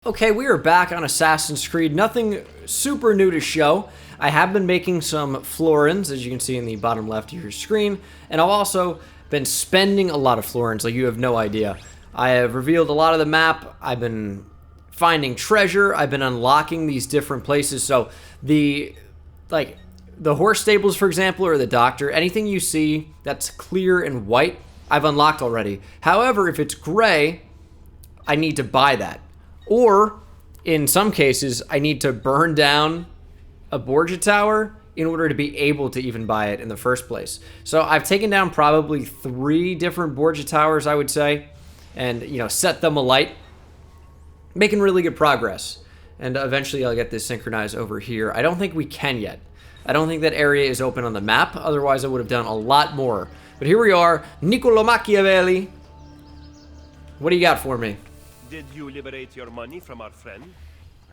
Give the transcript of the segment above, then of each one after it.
Okay, we are back on Assassin's Creed. Nothing super new to show. I have been making some florins, as you can see in the bottom left of your screen, and I've also been spending a lot of florins, like you have no idea. I have revealed a lot of the map. I've been finding treasure. I've been unlocking these different places. So the horse stables, for example, or the doctor, anything you see that's clear and white, I've unlocked already. However, if it's gray, I need to buy that. Or, in some cases, I need to burn down a Borgia tower in order to be able to even buy it in the first place. So I've taken down probably 3 different Borgia towers, I would say, and, set them alight. Making really good progress. And eventually I'll get this synchronized over here. I don't think we can yet. I don't think that area is open on the map. Otherwise, I would have done a lot more. But here we are, Niccolo Machiavelli. What do you got for me? Did you liberate your money from our friend?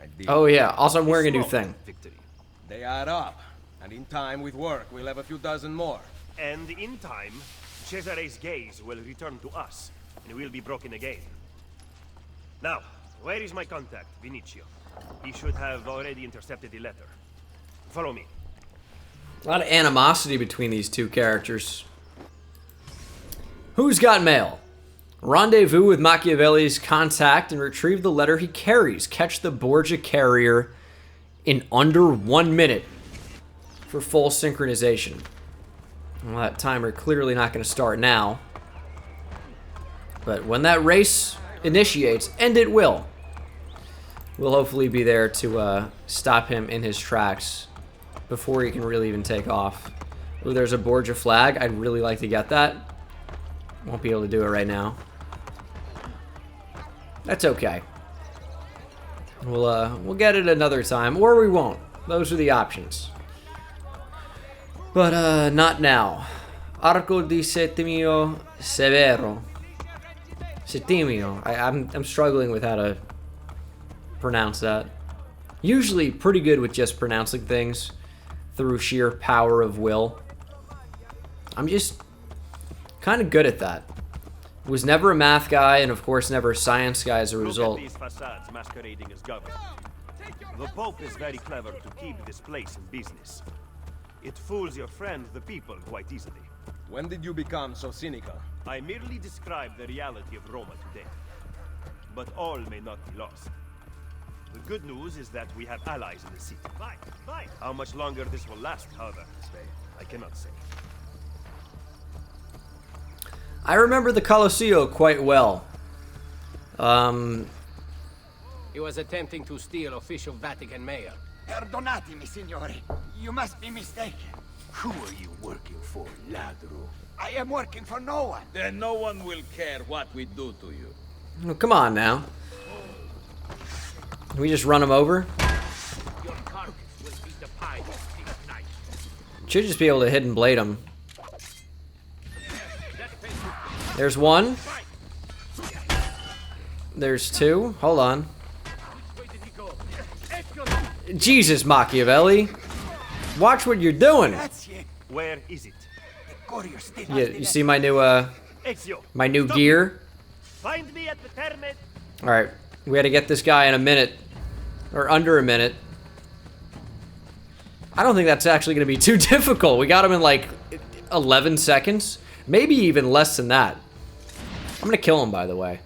I did. Oh yeah, also I'm wearing a new thing. Victory. They add up, and in time with work, we'll have a few dozen more. And in time, Cesare's gaze will return to us, and we'll be broken again. Now, where is my contact, Vinicio? He should have already intercepted the letter. Follow me. A lot of animosity between these two characters. Who's got mail? Rendezvous with Machiavelli's contact and retrieve the letter he carries. Catch the Borgia carrier in under 1 minute for full synchronization. Well, that timer clearly not going to start now. But when that race initiates, and it will, we'll hopefully be there to stop him in his tracks before he can really even take off. Oh, there's a Borgia flag. I'd really like to get that. Won't be able to do it right now. That's okay. We'll get it another time, or we won't. Those are the options. But not now. Arco di Settimio Severo. Settimio. I'm struggling with how to pronounce that. Usually pretty good with just pronouncing things through sheer power of will. I'm just kind of good at that. Was never a math guy, and of course never a science guy as a result. Look at these facades masquerading as government. The Pope is very clever to keep this place in business. It fools your friend, the people, quite easily. When did you become so cynical? I merely describe the reality of Roma today. But all may not be lost. The good news is that we have allies in the city. How much longer this will last, however, I cannot say. I remember the Colosseo quite well. He was attempting to steal official Vatican mail. Perdonatemi, signore. You must be mistaken. Who are you working for, ladro? I am working for no one. Then no one will care what we do to you. Oh, come on now. Can we just run him over? Your carcass will be the pie this night. Should just be able to hidden blade him. There's one. There's 2. Hold on. Jesus, Machiavelli. Watch what you're doing. Where is it? Yeah, you see my new Ezio, gear? find me at the Terme. Alright. We had to get this guy in a minute. Or under a minute. I don't think that's actually going to be too difficult. We got him in like 11 seconds. Maybe even less than that. I'm gonna kill him, by the way.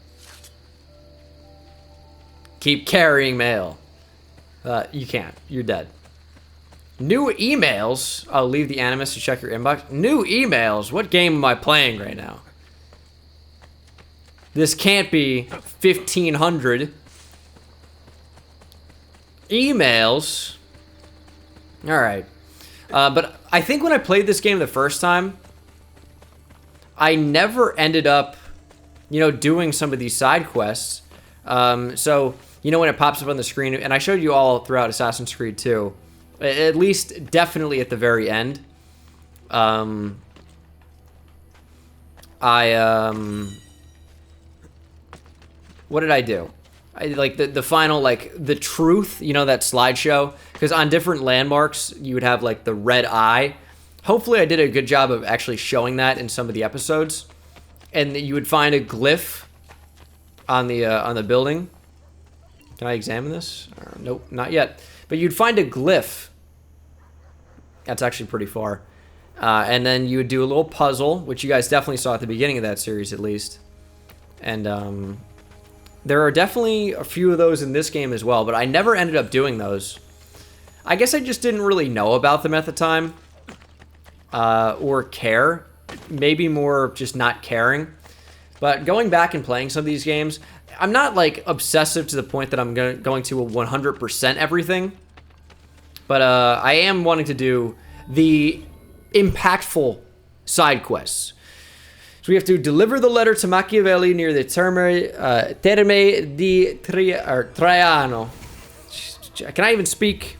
Keep carrying mail. You can't. You're dead. New emails. I'll leave the Animus to check your inbox. New emails? What game am I playing right now? This can't be 1500. Emails. Alright. But I think when I played this game the first time, I never ended up, doing some of these side quests. So, when it pops up on the screen, and I showed you all throughout Assassin's Creed 2, at least definitely at the very end, what did I do? The final, the truth, that slideshow, because on different landmarks, you would have, the red eye. Hopefully I did a good job of actually showing that in some of the episodes. And you would find a glyph on the building Can I examine this? Nope, not yet. But you'd find a glyph. That's actually pretty far. And then you would do a little puzzle, which you guys definitely saw at the beginning of that series, at least. And there are definitely a few of those in this game as well, but I never ended up doing those. I guess I just didn't really know about them at the time. Or care. Maybe more just not caring. But going back and playing some of these games, I'm not like obsessive to the point that I'm going to 100% everything. But I am wanting to do the impactful side quests. So we have to deliver the letter to Machiavelli near the Terme di Traiano. Can I even speak?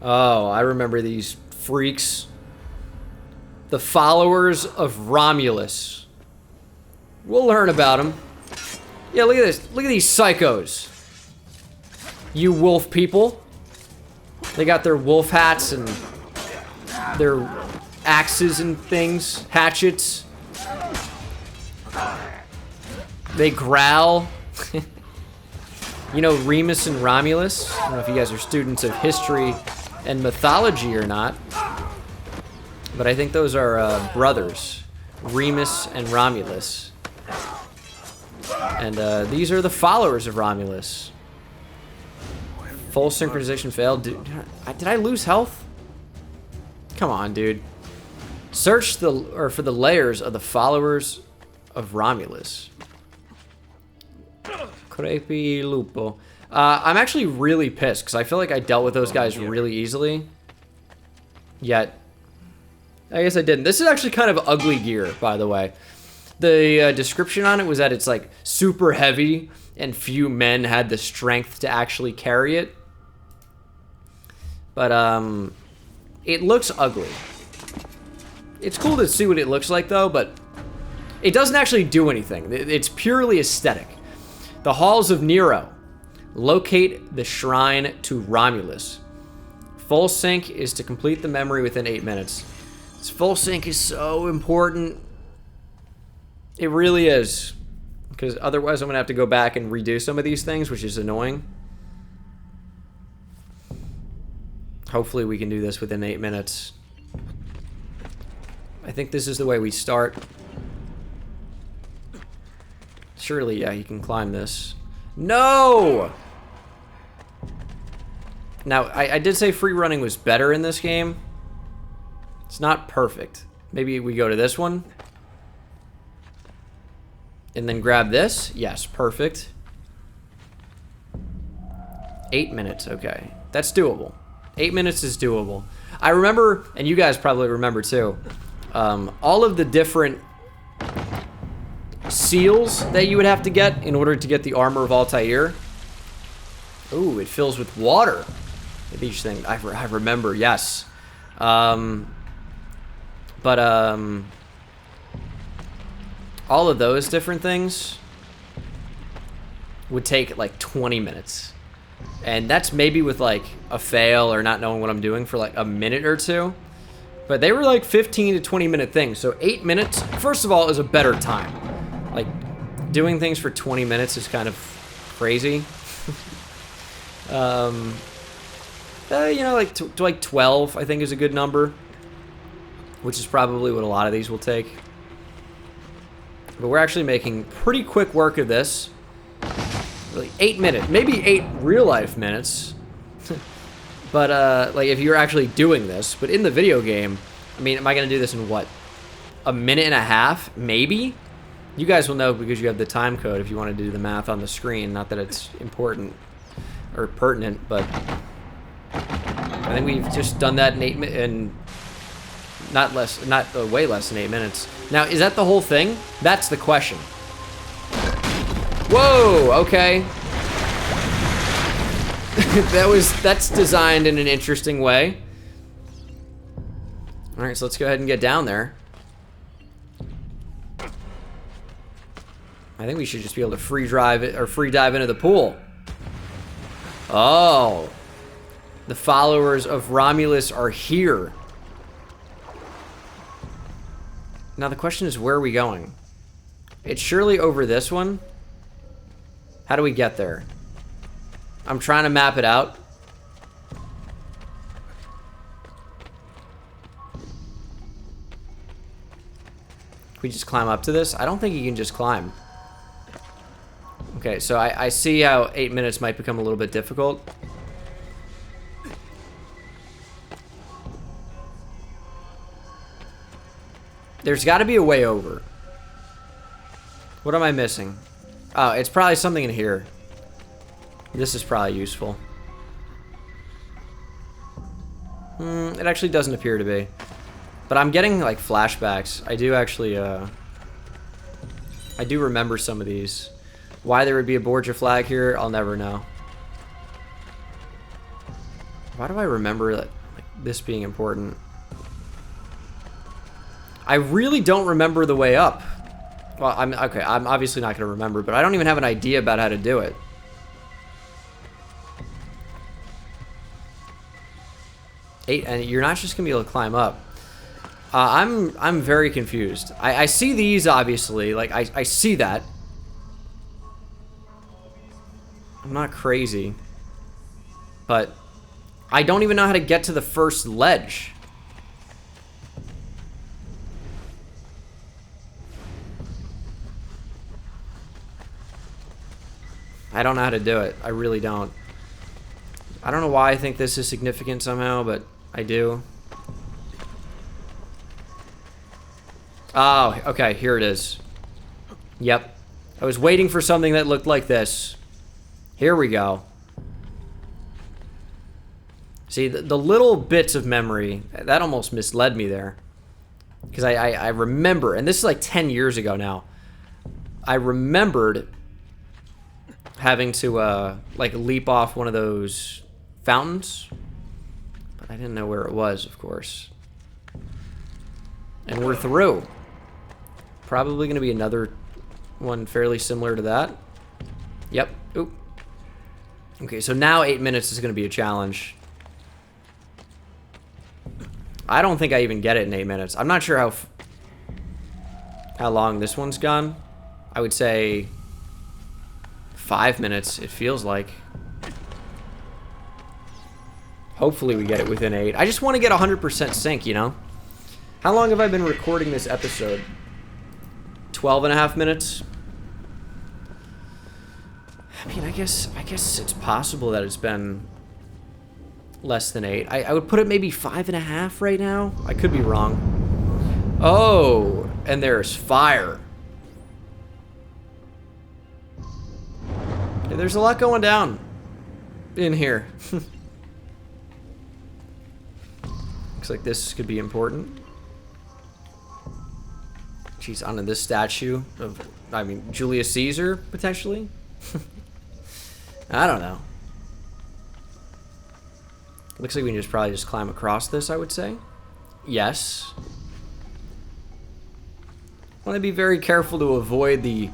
Oh, I remember these freaks. The followers of Romulus. We'll learn about them. Yeah, look at this. Look at these psychos. You wolf people. They got their wolf hats and their axes and things. Hatchets. They growl. You know Remus and Romulus? I don't know if you guys are students of history and mythology or not. But I think those are brothers. Remus and Romulus. And these are the followers of Romulus. Full synchronization failed. Did I lose health? Come on, dude. Search for the layers of the followers of Romulus. Creepy Lupo. I'm actually really pissed because I feel like I dealt with those guys really easily. Yet, I guess I didn't. This is actually kind of ugly gear, by the way. The description on it was that it's like super heavy and few men had the strength to actually carry it. But it looks ugly. It's cool to see what it looks like though, but it doesn't actually do anything. It's purely aesthetic. The halls of Nero. Locate the shrine to Romulus. Full sync is to complete the memory within 8 minutes. This full sync is so important. It really is. Because otherwise I'm going to have to go back and redo some of these things, which is annoying. Hopefully we can do this within 8 minutes. I think this is the way we start. Surely, yeah, you can climb this. No! Now, I did say free running was better in this game. It's not perfect. Maybe we go to this one. And then grab this. Yes, perfect. 8 minutes, okay. That's doable. 8 minutes is doable. I remember, and you guys probably remember too, all of the different seals that you would have to get in order to get the armor of Altair. Ooh, it fills with water. Each thing I remember, yes. All of those different things would take like 20 minutes. And that's maybe with like a fail or not knowing what I'm doing for like a minute or two. But they were like 15 to 20 minute things. So 8 minutes, first of all, is a better time. Like doing things for 20 minutes is kind of crazy. You know, like 12, I think is a good number. Which is probably what a lot of these will take. But we're actually making pretty quick work of this. Really, 8 minutes, maybe 8 real life minutes. But like if you're actually doing this, but in the video game, I mean, am I gonna do this in what? A minute and a half, maybe? You guys will know because you have the time code if you want to do the math on the screen. Not that it's important or pertinent, but I think we've just done that in 8 minutes and way less than 8 minutes. Now, is that the whole thing? That's the question. Whoa, okay. That's designed in an interesting way. All right, so let's go ahead and get down there. I think we should just be able to free dive into the pool. Oh. The followers of Romulus are here. Now the question is, where are we going? It's surely over this one. How do we get there? I'm trying to map it out. Can we just climb up to this? I don't think you can just climb. Okay, so I see how 8 minutes might become a little bit difficult. There's got to be a way over. What am I missing? Oh, it's probably something in here. This is probably useful. It actually doesn't appear to be. But I'm getting, like, flashbacks. I do actually, I do remember some of these. Why there would be a Borgia flag here, I'll never know. Why do I remember that, like, this being important? I really don't remember the way up. Well, I'm obviously not going to remember, but I don't even have an idea about how to do it. And you're not just going to be able to climb up. I'm very confused. I see these, obviously. Like, I see that. I'm not crazy. But I don't even know how to get to the first ledge. I don't know how to do it. I really don't. I don't know why I think this is significant somehow, but I do. Oh, okay, here it is. Yep. I was waiting for something that looked like this. Here we go. See, the little bits of memory, that almost misled me there. Because I remember, and this is like 10 years ago now. I remembered having to, like, leap off one of those fountains. But I didn't know where it was, of course. And we're through. Probably going to be another one fairly similar to that. Yep. Oop. Okay, so now 8 minutes is going to be a challenge. I don't think I even get it in 8 minutes. I'm not sure how long this one's gone. I would say 5 minutes, it feels like. Hopefully we get it within 8. I just want to get 100% sync, you know? How long have I been recording this episode? 12.5 minutes? I mean, I guess it's possible that it's been less than 8. I would put it maybe 5.5 right now. I could be wrong. Oh, and there's fire. Yeah, there's a lot going down in here. Looks like this could be important. She's onto this statue of, I mean, Julius Caesar, potentially? I don't know. Looks like we can probably just climb across this, I would say. Yes. Want to be very careful to avoid the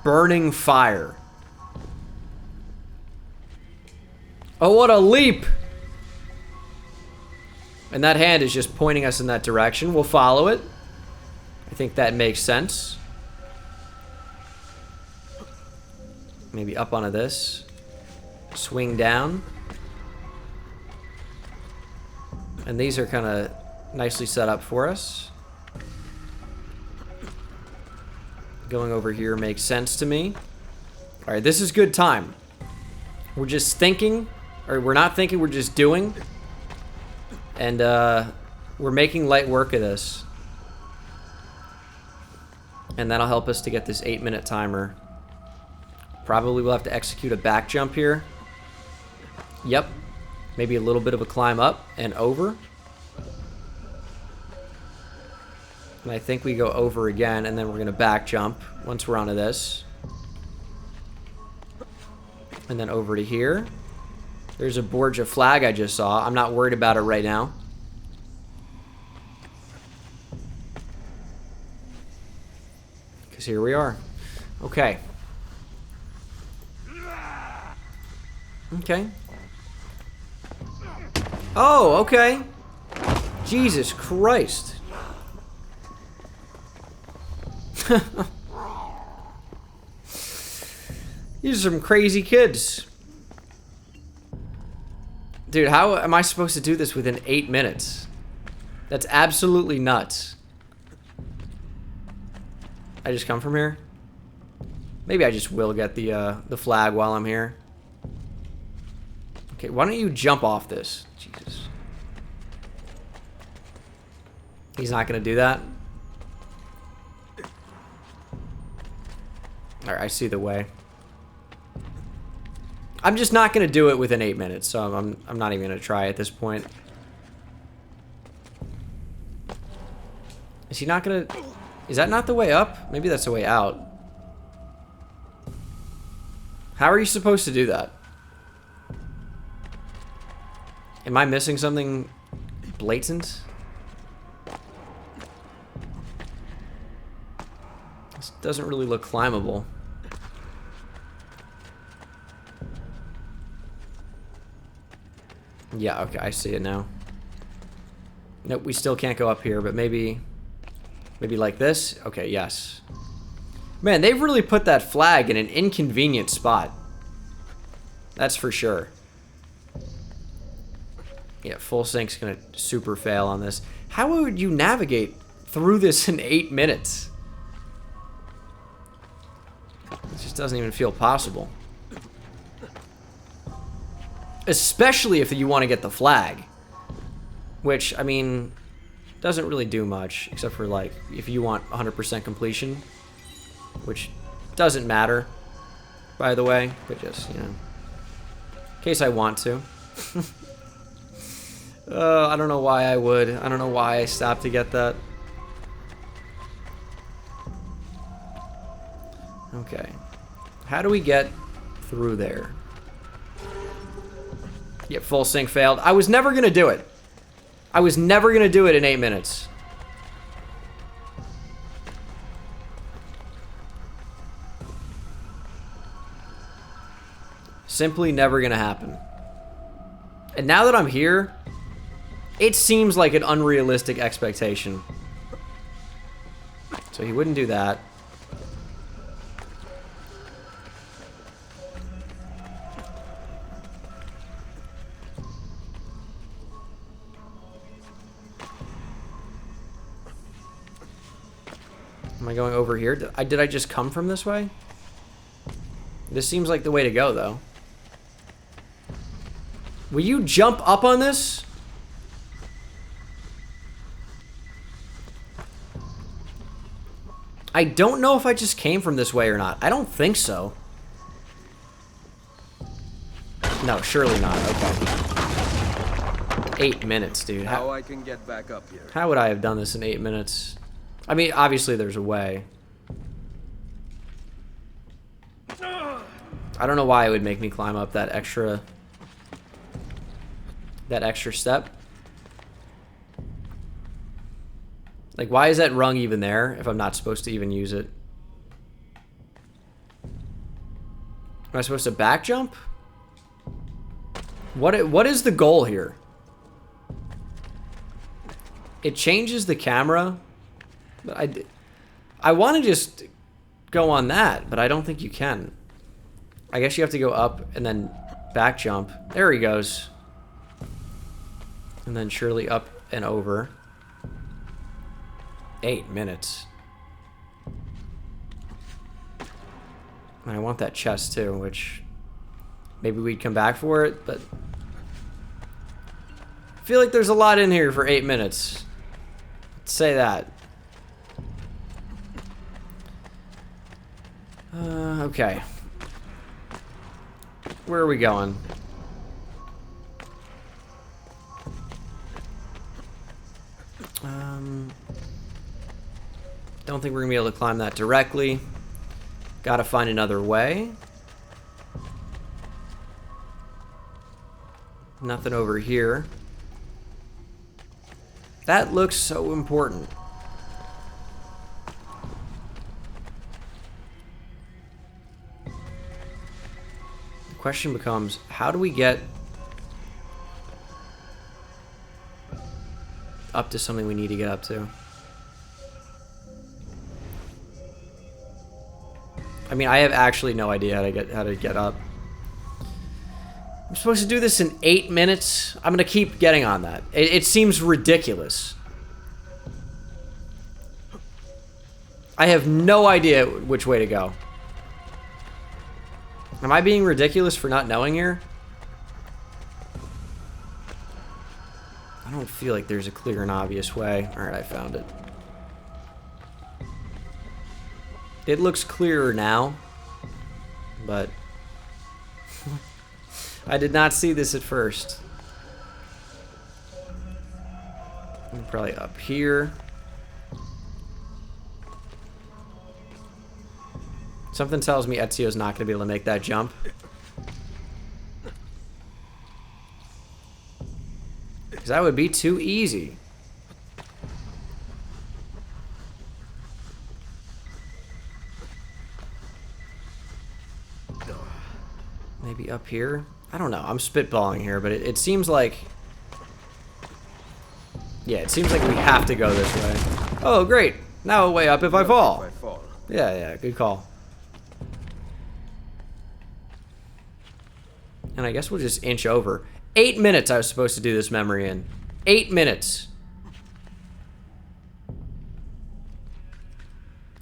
burning fire. Oh, what a leap! And that hand is just pointing us in that direction. We'll follow it. I think that makes sense. Maybe up onto this. Swing down. And these are kind of nicely set up for us. Going over here makes sense to me. Alright, this is good time. We're just thinking. Or we're not thinking, we're just doing. And we're making light work of this. And that'll help us to get this 8-minute timer. Probably we'll have to execute a back jump here. Yep. Maybe a little bit of a climb up and over. And I think we go over again, and then we're going to back jump once we're onto this. And then over to here. There's a Borgia flag I just saw. I'm not worried about it right now. Because here we are. Okay. Okay. Oh, okay. Jesus Christ. These are some crazy kids. Dude, how am I supposed to do this within 8 minutes? That's absolutely nuts. I just come from here? Maybe I just will get the flag while I'm here. Okay, why don't you jump off this? Jesus. He's not gonna do that? Alright, I see the way. I'm just not gonna do it within 8 minutes, so I'm not even gonna try at this point. Is he not gonna... Is that not the way up? Maybe that's the way out. How are you supposed to do that? Am I missing something blatant? This doesn't really look climbable. Yeah, okay, I see it now. Nope, we still can't go up here, but maybe like this? Okay, yes. Man, they've really put that flag in an inconvenient spot. That's for sure. Yeah, full sync's gonna super fail on this. How would you navigate through this in 8 minutes? It just doesn't even feel possible. Especially if you want to get the flag. Which, I mean, doesn't really do much. Except for, like, if you want 100% completion. Which doesn't matter, by the way. But just, you know, in case I want to. I don't know why I would. I don't know why I stopped to get that. Okay. How do we get through there? Yeah, full sync failed. I was never going to do it. I was never going to do it in 8 minutes. Simply never going to happen. And now that I'm here, it seems like an unrealistic expectation. So he wouldn't do that. Am I going over here? Did I just come from this way? This seems like the way to go, though. Will you jump up on this? I don't know if I just came from this way or not. I don't think so. No, surely not. Okay. 8 minutes, dude. How I can get back up here? How would I have done this in 8 minutes? I mean, obviously there's a way. I don't know why it would make me climb up that extra step. Like, why is that rung even there if I'm not supposed to even use it? Am I supposed to back jump? What is the goal here? It changes the camera, but I want to just go on that, but I don't think you can. I guess you have to go up and then back jump. There he goes. And then surely up and over. 8 minutes. And I want that chest too, which maybe we'd come back for it, but I feel like there's a lot in here for 8 minutes. Let's say that. Okay. Where are we going? Don't think we're gonna be able to climb that directly. Gotta find another way. Nothing over here. That looks so important. The question becomes, how do we get up to something we need to get up to. I mean, I have actually no idea how to get up. I'm supposed to do this in 8 minutes. I'm gonna keep getting on that. It seems ridiculous. I have no idea which way to go. Am I being ridiculous for not knowing here? I don't feel like there's a clear and obvious way. Alright, I found it. It looks clearer now, but I did not see this at first. I'm probably up here. Something tells me Ezio's not going to be able to make that jump. Because that would be too easy. Maybe up here? I don't know. I'm spitballing here, but it seems like... Yeah, it seems like we have to go this way. Oh, great. Now a way up if I fall. Yeah, good call. And I guess we'll just inch over. 8 minutes I was supposed to do this memory in. 8 minutes.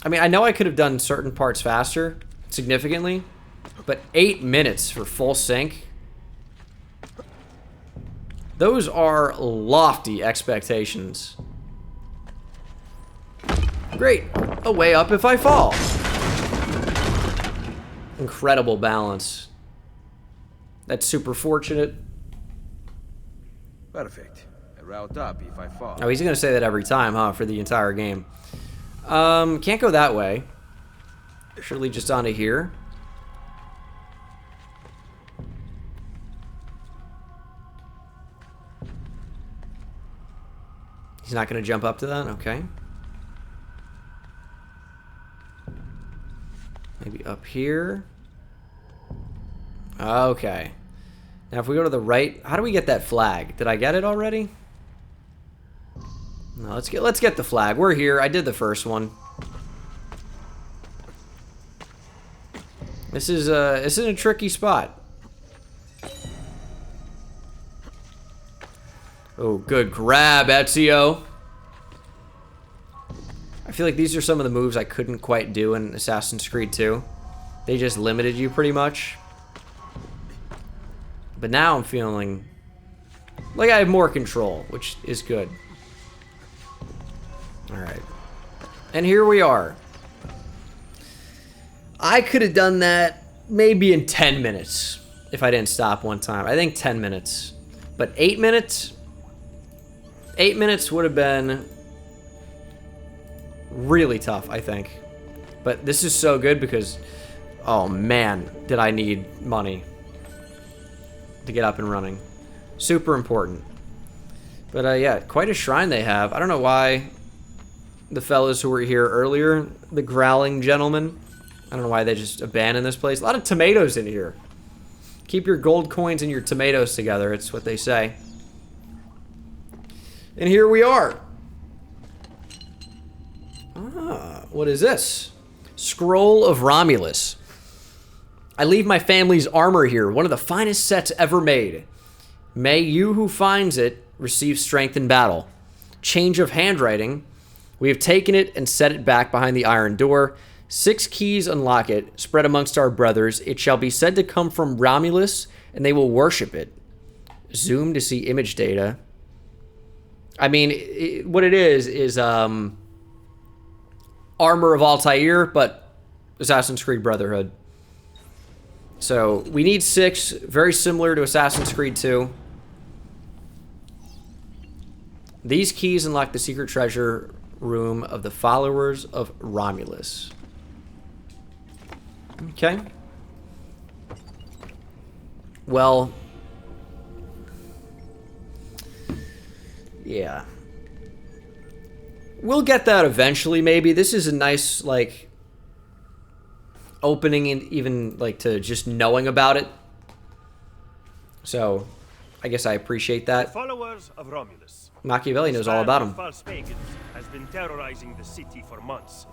I mean, I know I could have done certain parts faster, significantly, but 8 minutes for full sync? Those are lofty expectations. Great. A way up if I fall. Incredible balance. That's super fortunate. Perfect. A route up if I fall. Oh, he's gonna say that every time, huh? For the entire game. Can't go that way. Surely just onto here. He's not gonna jump up to that? Okay. Maybe up here. Okay. Now if we go to the right, how do we get that flag? Did I get it already? No, let's get the flag. We're here. I did the first one. This is a tricky spot. Oh, good grab, Ezio. I feel like these are some of the moves I couldn't quite do in Assassin's Creed 2. They just limited you pretty much. But now I'm feeling like I have more control, which is good. Alright. And here we are. I could have done that maybe in 10 minutes if I didn't stop one time. I think 10 minutes. But 8 minutes? 8 minutes would have been really tough, I think. But this is so good because, oh man, did I need money to get up and running. Super important. But yeah, quite a shrine they have. I don't know why the fellas who were here earlier, the growling gentlemen, I don't know why they just abandoned this place. A lot of tomatoes in here. Keep your gold coins and your tomatoes together, it's what they say. And here we are. Ah, what is this? Scroll of Romulus. I leave my family's armor here, one of the finest sets ever made. May you who finds it receive strength in battle. Change of handwriting. We have taken it and set it back behind the iron door. 6 keys unlock it, spread amongst our brothers. It shall be said to come from Romulus, and they will worship it. Zoom to see image data. I mean, what it is Armor of Altair, but Assassin's Creed Brotherhood. So, we need 6, very similar to Assassin's Creed 2. These keys unlock the secret treasure room of the followers of Romulus. Okay. Well, yeah. We'll get that eventually, maybe. This is a nice, like, opening and even, like, to just knowing about it. So, I guess I appreciate that. The followers of Romulus. Machiavelli knows all about Band him. of false pagans has been terrorizing the city for months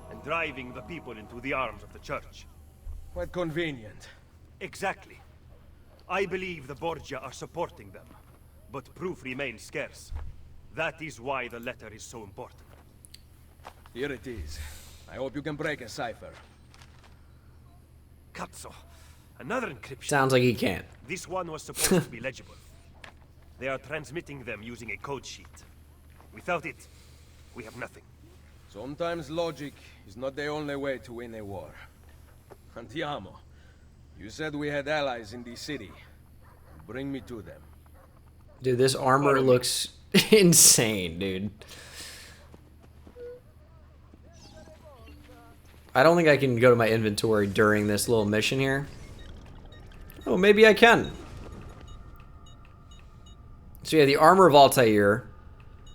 and driving the people into the arms of the church. Quite convenient. Exactly. I believe the Borgia are supporting them, but proof remains scarce. That is why the letter is so important. Here it is. I hope you can break a cipher. Cazzo. Another encryption. Sounds like he can't. This one was supposed to be legible. They are transmitting them using a code sheet. Without it, we have nothing. Sometimes logic is not the only way to win a war. Andiamo. You said we had allies in the city. Bring me to them. Dude, this armor looks insane, dude. I don't think I can go to my inventory during this little mission here. Oh, maybe I can. So yeah, the armor of Altair.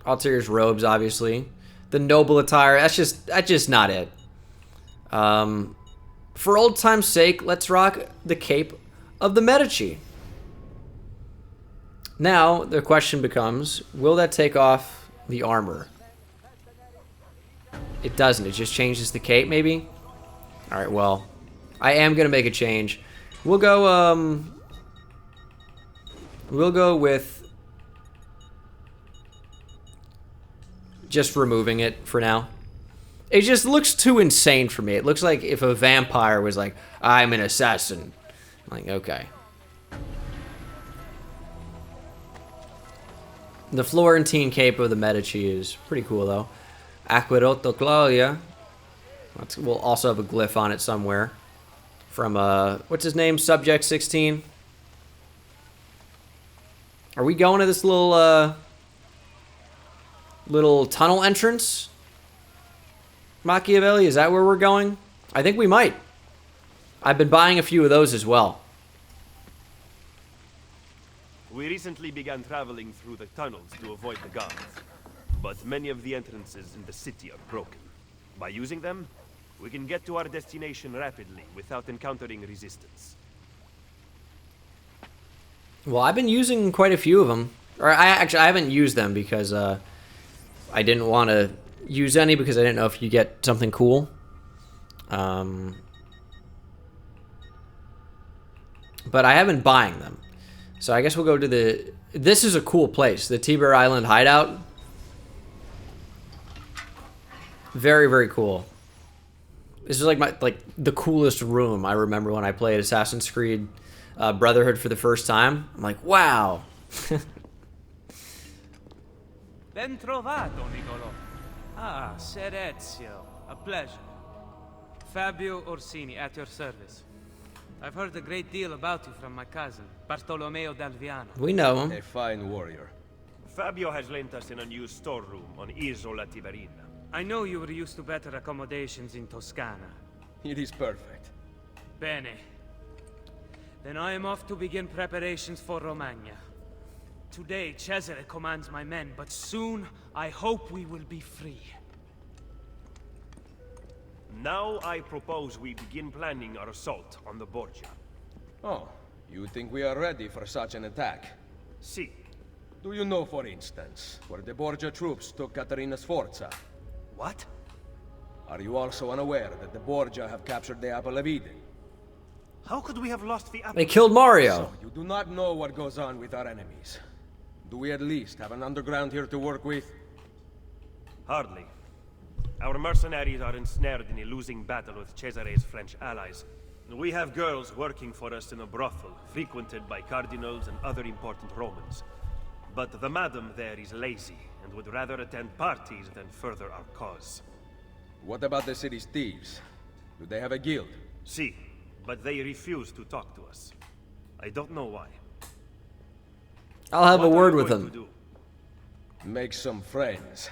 Altair's robes, obviously. The noble attire. That's just not it. For old time's sake, let's rock the cape of the Medici. Now, the question becomes, will that take off the armor? It doesn't. It just changes the cape, maybe? Alright, well, I am going to make a change. We'll go with just removing it for now. It just looks too insane for me. It looks like if a vampire was like, I'm an assassin. I'm like, okay. The Florentine cape of the Medici is pretty cool, though. Aquedotto Claudia. We'll also have a glyph on it somewhere. From, what's his name? Subject 16. Are we going to this little tunnel entrance? Machiavelli, is that where we're going? I think we might. I've been buying a few of those as well. We recently began traveling through the tunnels to avoid the guards, but many of the entrances in the city are broken. By using them, we can get to our destination rapidly without encountering resistance. Well, I've been using quite a few of them. Or I haven't used them because I didn't want to use any because I didn't know if you get something cool. But I have been buying them. So I guess we'll go to the... This is a cool place. The Tiber Island hideout. Very, very cool. This is like the coolest room I remember when I played Assassin's Creed Brotherhood for the first time. I'm like, wow. Ben trovato, Nicolò. Ah, Ser Ezio. A pleasure. Fabio Orsini, at your service. I've heard a great deal about you from my cousin, Bartolomeo d'Alviano. We know him. A fine warrior. Fabio has lent us an unused storeroom on Isola Tiberina. I know you were used to better accommodations in Toscana. It is perfect. Bene. Then I am off to begin preparations for Romagna. Today, Cesare commands my men, but soon I hope we will be free. Now I propose we begin planning our assault on the Borgia. Oh, you think we are ready for such an attack? See, Do you know, for instance, where the Borgia troops took Caterina Sforza? what? Are you also unaware that the Borgia have captured the Apple of Eden? How could we have lost the apple? They killed Mario. So, you do not know what goes on with our enemies. Do we at least have an underground here to work with? Hardly. Our mercenaries are ensnared in a losing battle with Cesare's French allies. We have girls working for us in a brothel, frequented by cardinals and other important Romans. But the madam there is lazy, and would rather attend parties than further our cause. What about the city's thieves? Do they have a guild? See, but they refuse to talk to us. I don't know why. I'll have a What are word we with going them. to do? Make some friends.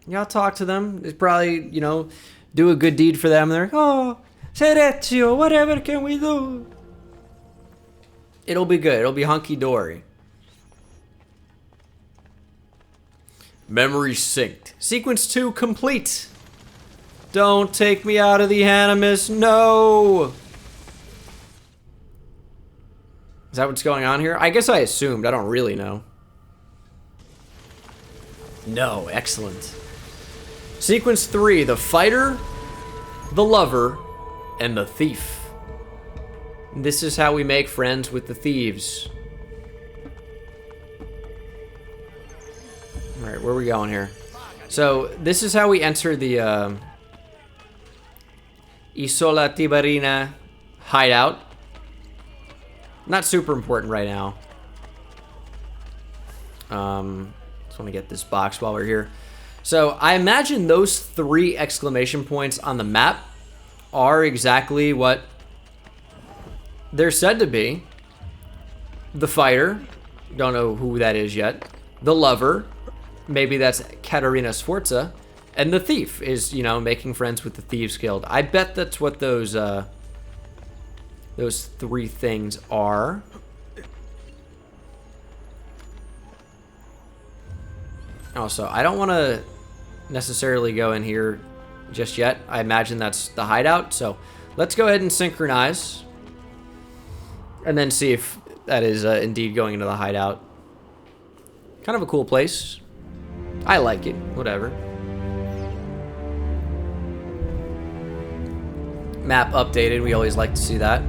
Yeah, I'll talk to them. It's probably, you know, do a good deed for them. They're like, oh, Ser Ezio, whatever can we do? It'll be good. It'll be hunky-dory. Memory synced. Sequence 2 complete. Don't take me out of the Animus. No. Is that what's going on here? I guess I assumed. I don't really know. No, excellent. Sequence 3, the fighter, the lover, and the thief. This is how we make friends with the thieves. Alright, where are we going here? So, this is how we enter the Isola Tiberina hideout. Not super important right now. Just want to get this box while we're here. So, I imagine those 3 exclamation points on the map are exactly what they're said to be. The fighter, don't know who that is yet. The lover, maybe that's Katerina Sforza. And the thief is, you know, making friends with the Thieves Guild. I bet that's what those 3 things are. Also, I don't want to necessarily go in here just yet. I imagine that's the hideout. So let's go ahead and synchronize. And then see if that is indeed going into the hideout. Kind of a cool place. I like it. Whatever. Map updated. We always like to see that.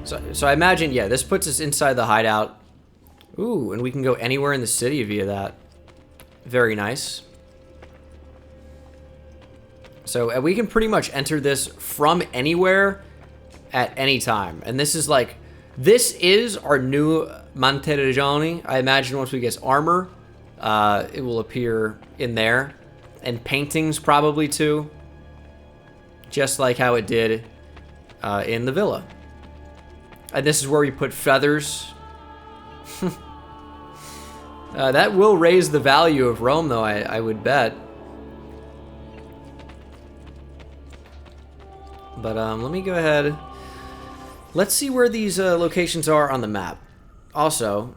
So I imagine, yeah, this puts us inside the hideout. Ooh, and we can go anywhere in the city via that. Very nice. So we can pretty much enter this from anywhere at any time. And this is like, this is our new Monteriggioni. I imagine once we get armor, it will appear in there. And paintings probably too. Just like how it did in the villa. And this is where we put feathers. That will raise the value of Rome, though, I would bet. But let me go ahead. Let's see where these locations are on the map. Also,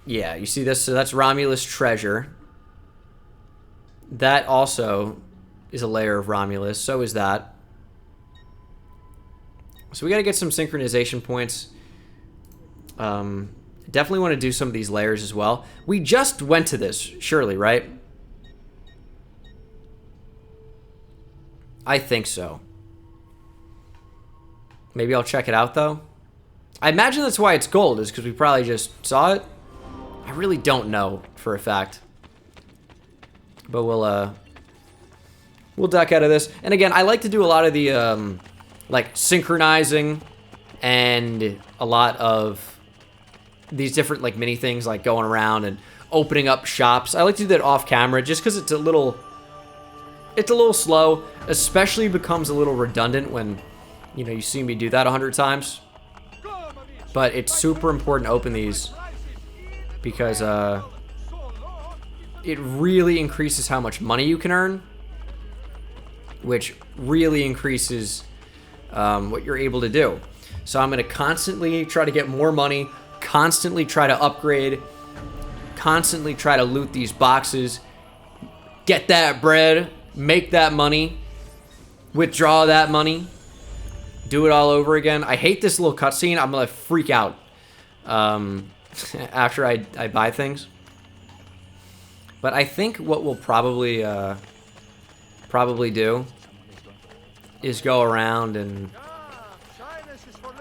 yeah, you see this? So that's Romulus treasure. That also is a layer of Romulus. So is that. So we got to get some synchronization points. Definitely want to do some of these layers as well. We just went to this, surely, right? I think so. Maybe I'll check it out, though. I imagine that's why it's gold, is because we probably just saw it. I really don't know for a fact. But we'll duck out of this. And again, I like to do a lot of the, like, synchronizing and a lot of these different, like, mini things, like going around and opening up shops. I like to do that off camera just because it's a little slow, especially becomes a little redundant when, you know, you see me do that 100 times. But it's super important to open these because it really increases how much money you can earn, which really increases what you're able to do. So I'm going to constantly try to get more money, constantly try to upgrade, constantly try to loot these boxes, get that bread, make that money, withdraw that money, do it all over again. I hate this little cutscene. I'm going to freak out after I buy things. But I think what we'll probably do is go around and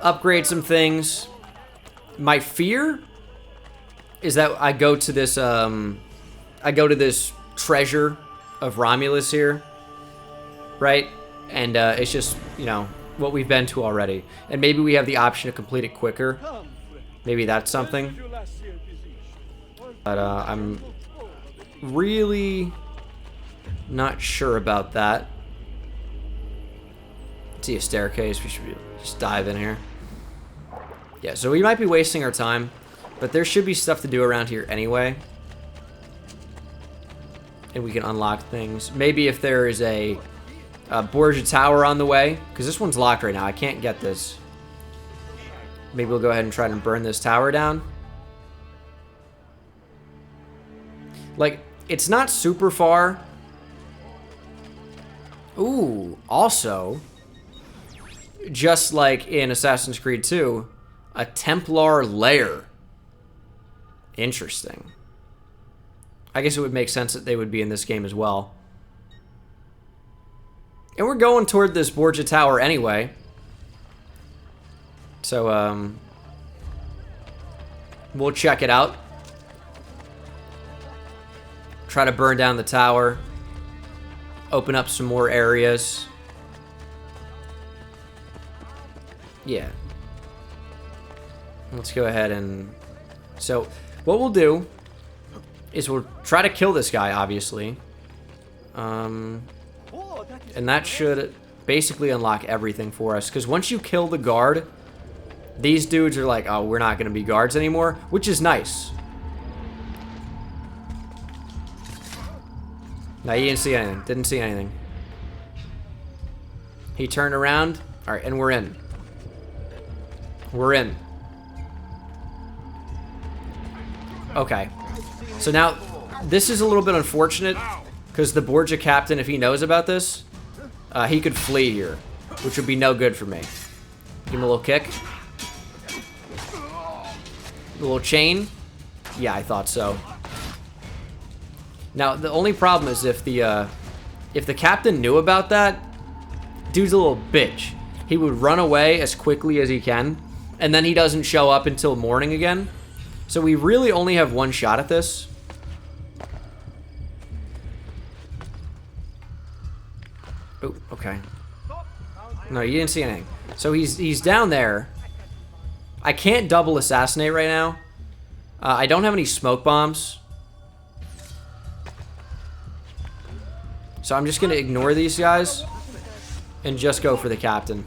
upgrade some things. My fear is that I go to this treasure of Romulus here, right? And it's just, you know, what we've been to already. And maybe we have the option to complete it quicker. Maybe that's something. But I'm really not sure about that. See a staircase. We should just dive in here. Yeah, so we might be wasting our time, but there should be stuff to do around here anyway. And we can unlock things. Maybe if there is a Borgia tower on the way, because this one's locked right now. I can't get this. Maybe we'll go ahead and try to burn this tower down. Like, it's not super far. Ooh, also, just like in Assassin's Creed 2, a Templar lair. Interesting. I guess it would make sense that they would be in this game as well. And we're going toward this Borgia Tower anyway. So, we'll check it out. Try to burn down the tower. Open up some more areas. Yeah. Let's go ahead and... So, what we'll do is we'll try to kill this guy, obviously. And that should basically unlock everything for us. Because once you kill the guard, these dudes are like, oh, we're not going to be guards anymore, which is nice. No, he didn't see anything. Didn't see anything. He turned around. All right, and we're in. We're in. Okay. So now, this is a little bit unfortunate, because the Borgia captain, if he knows about this, he could flee here, which would be no good for me. Give him a little kick. A little chain. Yeah, I thought so. Now, the only problem is if the captain knew about that, dude's a little bitch. He would run away as quickly as he can, and then he doesn't show up until morning again. So we really only have one shot at this. Oh, okay. No, you didn't see anything. So he's down there. I can't double assassinate right now. I don't have any smoke bombs. So I'm just going to ignore these guys and just go for the captain.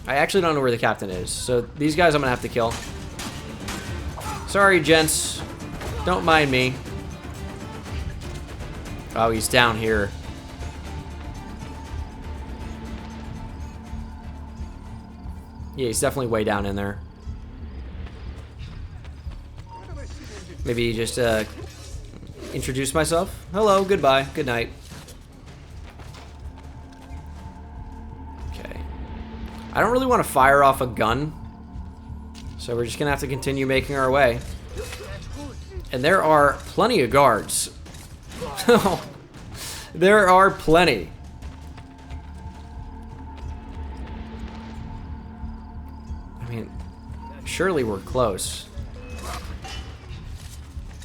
I actually don't know where the captain is. So these guys I'm going to have to kill. Sorry, gents. Don't mind me. Oh, he's down here. Yeah, he's definitely way down in there. Maybe just introduce myself. Hello, goodbye, good night. Okay. I don't really want to fire off a gun, so we're just gonna have to continue making our way. And there are plenty of guards. There are plenty. I mean, surely we're close.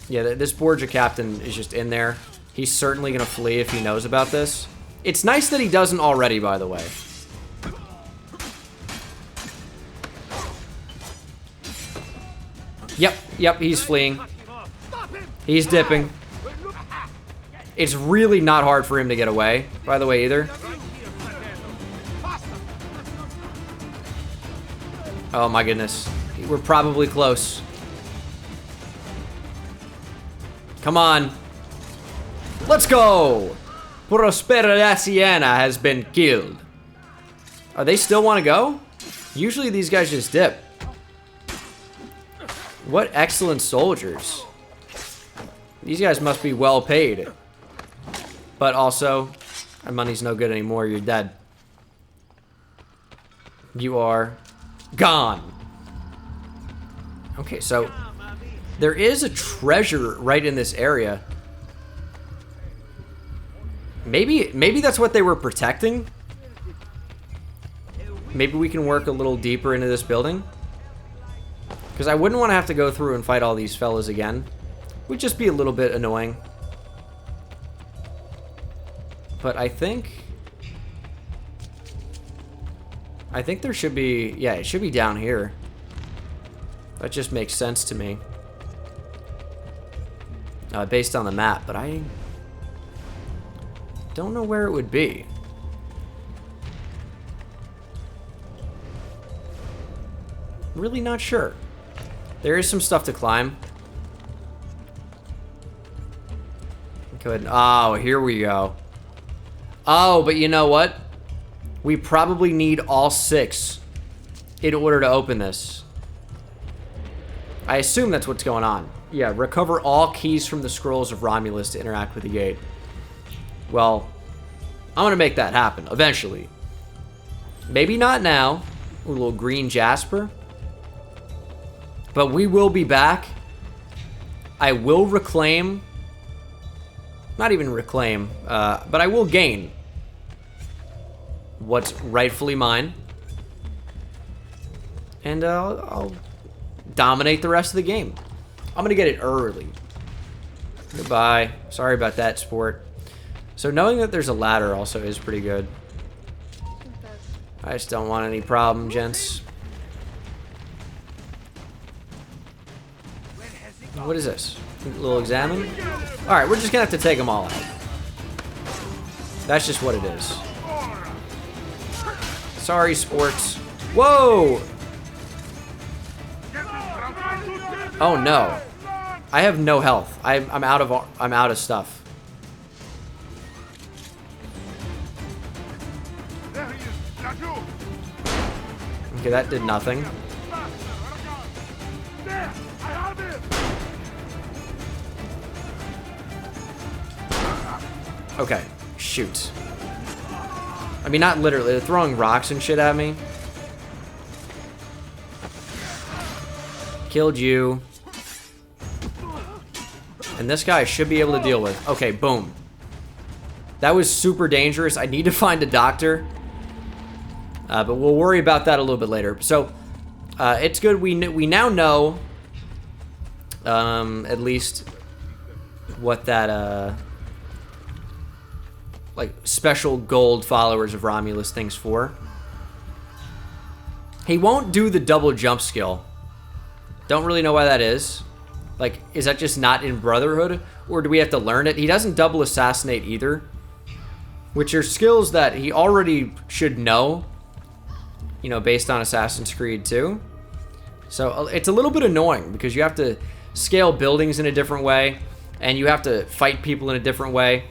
Yeah, this Borgia captain is just in there. He's certainly going to flee if he knows about this. It's nice that he doesn't already, by the way. Yep, he's fleeing. He's dipping. It's really not hard for him to get away, by the way, either. Oh my goodness. We're probably close. Come on. Let's go! Prospera Siena has been killed. Oh, they still want to go? Usually these guys just dip. What excellent soldiers. These guys must be well paid. But also, our money's no good anymore. You're dead. You are gone. Okay, so there is a treasure right in this area. Maybe that's what they were protecting. Maybe we can work a little deeper into this building. Because I wouldn't want to have to go through and fight all these fellas again. Would just be a little bit annoying. But I think there should be... Yeah, it should be down here. That just makes sense to me. Based on the map, but I don't know where it would be. Really not sure. There is some stuff to climb. Go ahead. Oh, here we go. Oh, but you know what? We probably need all 6 in order to open this. I assume that's what's going on. Yeah, recover all keys from the scrolls of Romulus to interact with the gate. Well, I'm going to make that happen eventually. Maybe not now. Ooh, a little green jasper. But we will be back. I will reclaim, not even reclaim, but I will gain what's rightfully mine. And I'll dominate the rest of the game. I'm gonna get it early. Goodbye. Sorry about that, sport. So knowing that there's a ladder also is pretty good. I just don't want any problem, gents. What is this? A little examine? Alright, we're just gonna have to take them all out. That's just what it is. Sorry, sports. Whoa! Oh no. I have no health. I'm out of stuff. Okay, that did nothing. Okay, shoot. I mean, not literally. They're throwing rocks and shit at me. Killed you. And this guy I should be able to deal with. Okay, boom. That was super dangerous. I need to find a doctor. But we'll worry about that a little bit later. So, it's good. We now know, at least, what that, like, special gold followers of Romulus thing's for. He won't do the double jump skill. Don't really know why that is. Like, is that just not in Brotherhood? Or do we have to learn it? He doesn't double assassinate either. Which are skills that he already should know. You know, based on Assassin's Creed 2. So, it's a little bit annoying because you have to scale buildings in a different way. And you have to fight people in a different way.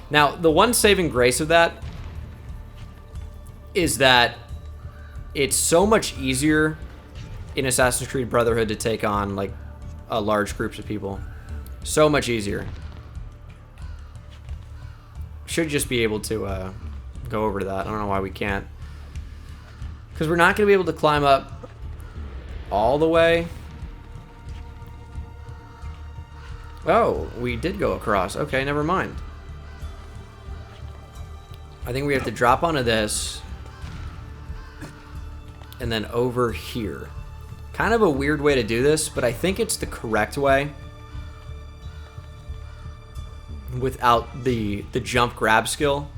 Now, the one saving grace of that is that it's so much easier in Assassin's Creed Brotherhood to take on, like, large groups of people. So much easier. Should just be able to go over to that. I don't know why we can't. Because we're not going to be able to climb up all the way. Oh, we did go across. Okay, never mind. I think we have to drop onto this. And then over here. Kind of a weird way to do this, but I think it's the correct way. Without the jump grab skill.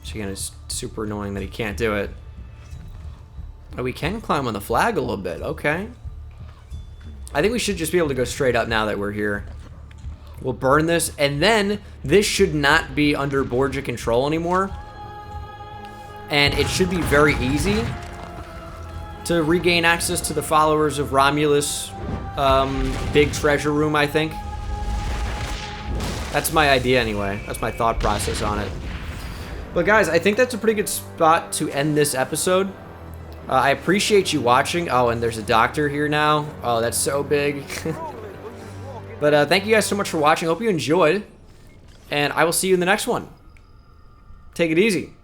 Which again is super annoying that he can't do it. Oh, we can climb on the flag a little bit. Okay. I think we should just be able to go straight up now that we're here. We'll burn this, and then this should not be under Borgia control anymore. And it should be very easy to regain access to the followers of Romulus big treasure room, I think. That's my idea anyway. That's my thought process on it. But guys, I think that's a pretty good spot to end this episode. I appreciate you watching. Oh, and there's a doctor here now. Oh, that's so big. But thank you guys so much for watching. Hope you enjoyed. And I will see you in the next one. Take it easy.